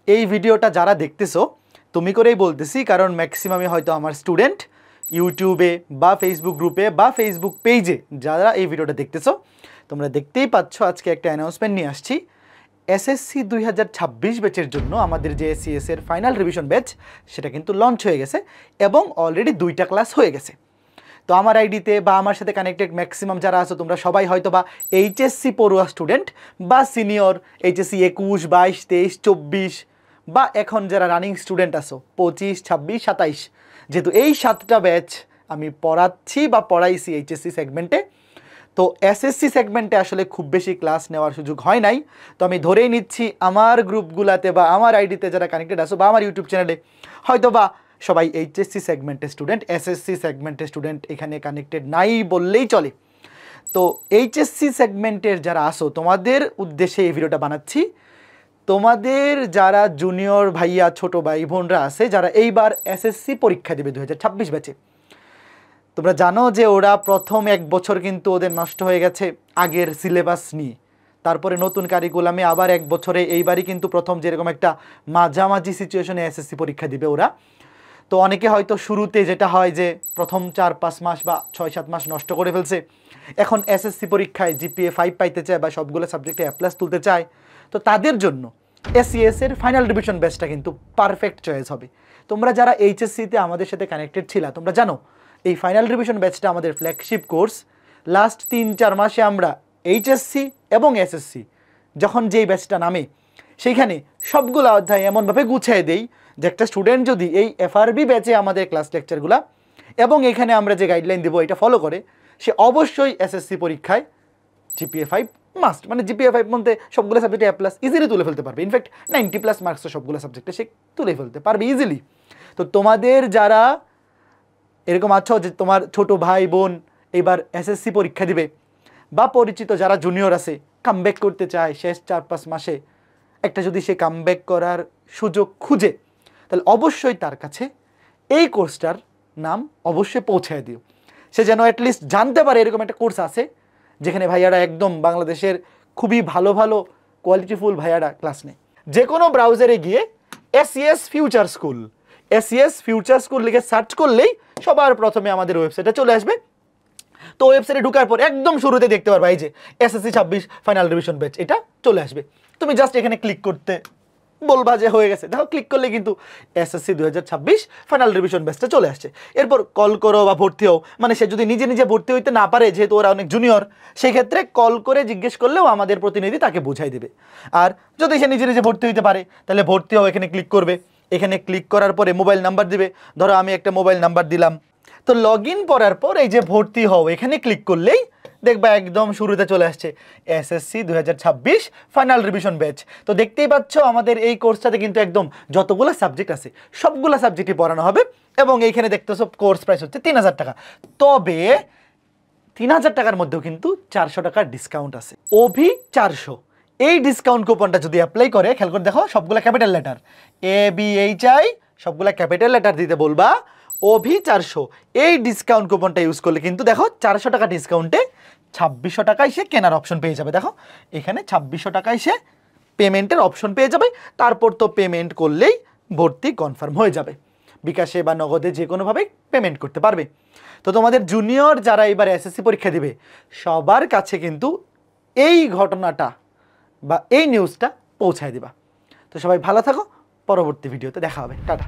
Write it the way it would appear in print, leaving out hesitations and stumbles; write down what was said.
এই ভিডিওটা যারা দেখতেছো তুমি করেই বলতেছি, কারণ ম্যাক্সিমামই হয়তো আমার স্টুডেন্ট ইউটিউবে বা ফেসবুক গ্রুপে বা ফেসবুক পেজে যারা এই ভিডিওটা দেখতেছো, তোমরা দেখতেই পাচ্ছ আজকে একটা অ্যানাউন্সমেন্ট নিয়ে আসছি। এসএসসি 2026 ব্যাচের জন্য আমাদের যে এসসিএস এর ফাইনাল রিভিশন ব্যাচ সেটা কিন্তু লঞ্চ হয়ে গেছে এবং অলরেডি 2টা ক্লাস হয়ে গেছে। তো আমার আইডিতে বা আমার সাথে কানেক্টেড ম্যাক্সিমাম যারা আছো তোমরা সবাই হয়তো বা এইচএসসি পড়ুয়া স্টুডেন্ট বা সিনিয়র এইচএসসি 21, 22, 23, 24 বা এখন যারা রানিং স্টুডেন্ট আছো 25, 26, 27, যেহেতু এই 7টা ব্যাচ আমি পড়াচ্ছি বা পড়াইছি এইচএসসি সেগমেন্টে, তো এসএসসি সেগমেন্টে আসলে খুব বেশি ক্লাস নেওয়ার সুযোগ হয় নাই। তো আমি ধরেই নিচ্ছি আমার গ্রুপগুলাতে বা আমার আইডিতে যারা কানেক্টেড আছো বা আমার ইউটিউব চ্যানেলে হয়তো বা সবাই এইচএসসি সেগমেন্টের স্টুডেন্ট, এসএসসি সেগমেন্টের স্টুডেন্ট এখানে কানেক্টেড নাই বললেই চলে। তো এইচএসসি সেগমেন্টের যারা আসো তোমাদের উদ্দেশ্যে এই ভিডিওটা বানাচ্ছি। তোমাদের যারা জুনিয়র ভাইয়া ছোট ভাই বোনরা আছে যারা এইবার এসএসসি পরীক্ষা দেবে 2026 ব্যাচে, তোমরা জানো যে ওরা প্রথম 1 বছর কিন্তু ওদের নষ্ট হয়ে গেছে আগের সিলেবাস নিয়ে, তারপরে নতুন কারিকুলামে আবার 1 বছরে এইবারই কিন্তু প্রথম যেরকম একটা মাঝামাঝি সিচুয়েশনে এসএসসি পরীক্ষা দিবে ওরা। তো অনেকে হয়তো শুরুতে যেটা হয় যে প্রথম 4-5 মাস বা 6-7 মাস নষ্ট করে ফেলছে, এখন এসএসসি পরীক্ষায় জিপিএ 5 পাইতে চায় বা সবগুলো সাবজেক্টে A+ তুলতে চায়, তো তাদের জন্য এসসিএস এর ফাইনাল রিভিশন ব্যাচটা কিন্তু পারফেক্ট চয়েস হবে। তোমরা যারা এইচএসসিতে আমাদের সাথে কানেক্টেড ছিলা তোমরা জানো এই ফাইনাল রিভিশন ব্যাচটা আমাদের ফ্ল্যাগশিপ কোর্স। লাস্ট 3-4 মাসে আমরা এইচএসসি এবং এসএসসি যখন যেই ব্যাচটা নামে সেইখানে সবগুলো অধ্যায় এমনভাবে গুছিয়ে দেই যে একটা স্টুডেন্ট যদি এই এফআরবি ব্যাচে আমাদের ক্লাস লেকচারগুলো এবং এখানে আমরা যে গাইডলাইন দেবো এটা ফলো করে, সে অবশ্যই এসএসসি পরীক্ষায় জিপিএ 5 মাস্ট, মানে জিপিএ 5 মধ্যে সবগুলো সাবজেক্টে A+ ইজিলি তুলে ফেলতে পারবে। ইনফ্যাক্ট 90+ মার্কসও সবগুলো সাবজেক্টে সে তুলে ফেলতে পারবে ইজিলি। তো তোমাদের যারা এরকম আছো যে তোমার ছোট ভাই বোন এবার এসএসসি পরীক্ষা দিবে বা পরিচিত যারা জুনিয়র আছে কামব্যাক করতে চায় শেষ 4-5 মাসে, একটা যদি সে কামব্যাক করার সুযোগ খুঁজে তাহলে অবশ্যই তার কাছে এই কোর্সটার নাম অবশ্যই পৌঁছায় দিও। সে যেন অ্যাটলিস্ট জানতে পারে এরকম একটা কোর্স আছে যেখানে ভাইয়ারা একদম বাংলাদেশের খুবই ভালো ভালো কোয়ালিটিফুল ভাইয়ারা ক্লাস নেয়। যে কোনো ব্রাউজারে গিয়ে এসইএস ফিউচার স্কুল লিখে সার্চ করলেই সবার প্রথমে আমাদের ওয়েবসাইটে চলে আসবে। তো ওয়েবসাইটে ঢোকার পর একদম শুরুতে দেখতে পারবা এই যে এসএসসি 26 ফাইনাল রিভিশন ব্যাচ, এটা চলে আসবে। তুমি জাস্ট এখানে ক্লিক করতে বলবা যে হয়ে গেছে, দেখো ক্লিক করলে কিন্তু এসএসসি 2026 ফাইনাল রিভিশন ব্যাচটা চলে আসছে। এরপর কল করো বা ভর্তি হও, মানে সে যদি নিজে নিজে ভর্তি হইতে না পারে যেহেতু ওরা অনেক জুনিয়র, সেই ক্ষেত্রে কল করে জিজ্ঞেস করলেও আমাদের প্রতিনিধি তাকে বুঝাই দেবে। আর যদি সে নিজে নিজে ভর্তি হইতে পারে তাহলে ভর্তি হও এখানে ক্লিক করবে। এখানে ক্লিক করার পরে মোবাইল নাম্বার দিবে, ধরো আমি একটা মোবাইল নাম্বার দিলাম। তো লগ ইন করার পর এই যে ভর্তি হও এখানে ক্লিক করলেই দেখবা একদম শুরুতে চলে আসছে এসএসসি 2026 ফাইনাল রিভিশন ব্যাচ। তো দেখতেই পাচ্ছ আমাদের এই কোর্সটাতে কিন্তু একদম যতগুলো সাবজেক্ট আছে সবগুলো সাবজেক্টই পড়ানো হবে এবং এইখানে দেখতেছো কোর্স প্রাইস হচ্ছে 3000 টাকা। তবে 3000 টাকার মধ্যেও কিন্তু 400 টাকার ডিসকাউন্ট আছে, অভি 400। এই ডিসকাউন্ট কুপনটা যদি অ্যাপ্লাই করে, খেয়াল করে দেখো সবগুলা ক্যাপিটাল লেটার ABHI সবগুলা ক্যাপিটাল লেটার দিতে বলবা, অভি 400। এই ডিসকাউন্ট কুপনটা ইউজ করলে কিন্তু দেখো 400 টাকা ডিসকাউন্টে 2600 টাকায় সে কেনার অপশন পেয়ে যাবে। দেখো এখানে 2600 টাকায় সে পেমেন্টের অপশন পেয়ে যাবে। তারপর তো পেমেন্ট করলেই ভর্তি কনফার্ম হয়ে যাবে, বিকাশে বা নগদে যে কোনোভাবেই পেমেন্ট করতে পারবে। তো তোমাদের জুনিয়র যারা এবার এসএসসি পরীক্ষা দিবে সবার কাছে কিন্তু এই ঘটনাটা বা এই নিউজটা পৌঁছায় দিবা। তো সবাই ভালো থাকো, পরবর্তী ভিডিওতে দেখা হবে, টাটা।